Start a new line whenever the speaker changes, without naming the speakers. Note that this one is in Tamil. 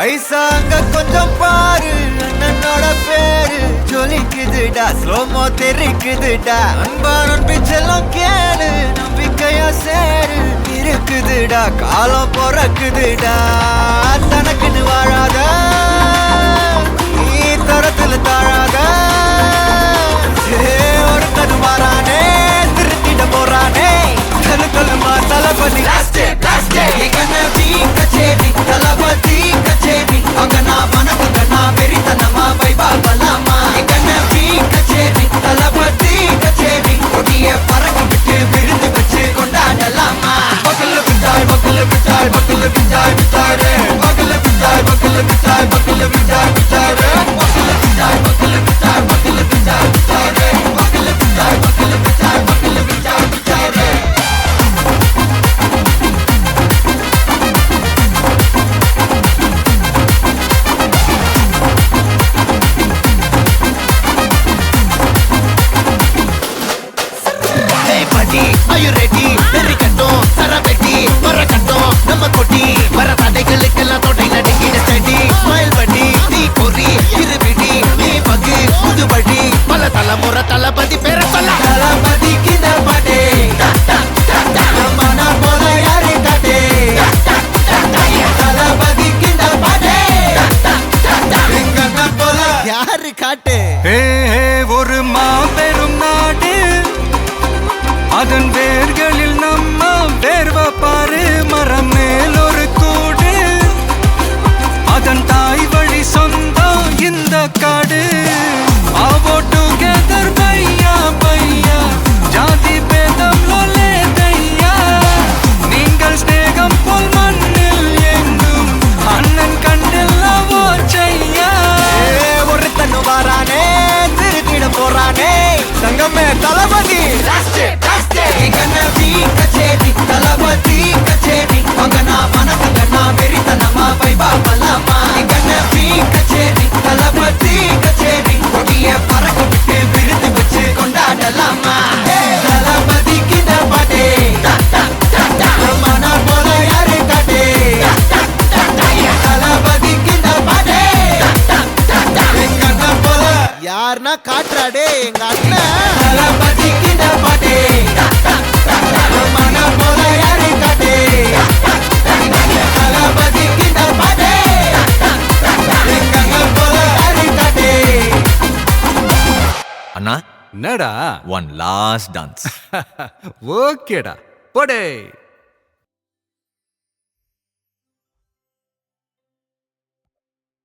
ஐசாங்க கொஞ்சம் பாரு அண்ணனோட பேரு ஜொலிக்குதுடா ஸ்லோமோ தெரிக்குதுடா அன்பான பிச்செல்லாம் கேளு நம்பிக்கையா சேரு இருக்குதுடா காலம் பிறக்குதுடா தனக்குன்னு வாழாத நீ தரத்துல தாழாத ஒரு கது மாறானே திருத்திட போறானே கலு கலுமா தளபதி கச்சேரி தளபதி கச்சேரி அங்கனா வனக்கங்கனா வெறித்தனமா வைபா பலாமா கண்ணவி கச்சேரி தளபதி கச்சேரி கொடிய பறக்க விட்டு விருந்து வச்சு கொண்டாடலாமா பக்கல விட்டாய் பக்கல விட்டாய் பக்கல விட்டாய் விட்டாரே பக்கல விட்டாய் பக்கல விட்டாய் பக்கல விட்டாய் விட்டாரே பக்கல விட்டாய் பக்கல விட்டாய் பக்கல விட்டாய் விட்டாரே பக்கல விட்டாய் பக்கல விட்டாய் பக்கல விட்டாய் விட்டாரே Are you ready? Very கட்டும் சரவெட்டி வர கட்டும் நம்ம கொட்டி வர தடைகளுக்கெல்லாம் தொடை நடுங்கிட ஸ்டடி ஸ்மைல் படி நீ பொறி இருவிடி நீ பகு புதுபடி பல தலைமுறை தளபதி பேர சொல்ல தளபதிக்கு இந்த பாட்டே மனா போல யாரு காட்டே தளபதிக்கு இந்த பாட்டே எங்க போல யாரு காட்டே
ஒரு மாபெரும் நாடு அதன் வேர்களில் நம்ம வேர்வ பாரு மரம் மேல் ஒரு கூடு அதன் தாய் வழி சொந்தம் இந்த காடு ஆவோ டுகெதர் பையா பையா ஜாதி பேதம் லோலே தையா நீங்கள் ஸ்நேகம் போல் மண்ணில் எங்கும் அண்ணன் கண்டெல்லவோ செய்யா
ஒரு தன்னு வாரானே திருத்திட போறானே தங்கமே தளபதி கண்ணவி கச்சேரி தளபதி கச்சேரி அங்கனா வனக்கங்கனா வெறித்தனமா வைபா பலாமா கண்ணவி கச்சேரி தளபதி கச்சேரி கொடிய பறக்க விட்டு விருந்து வச்சு கொண்டாடலாமா தளபதிக்கு இந்த பாட்டே மனா போல யாரு காட்டே தளபதிக்கு இந்த பாட்டே எங்க அண்ணன் போல யாருன்னா காட்டுறாடே எங்க அண்ணன் தளபதிக்கு இந்த பாட்டே மனா போல யாரு காட்டே தளபதிக்கு இந்த பாட்டே எங்க அண்ணன் போல யாரு காட்டே
அண்ணா
என்னடா
ஒன் லாஸ்ட் டான்ஸ்
ஓகேடா போடே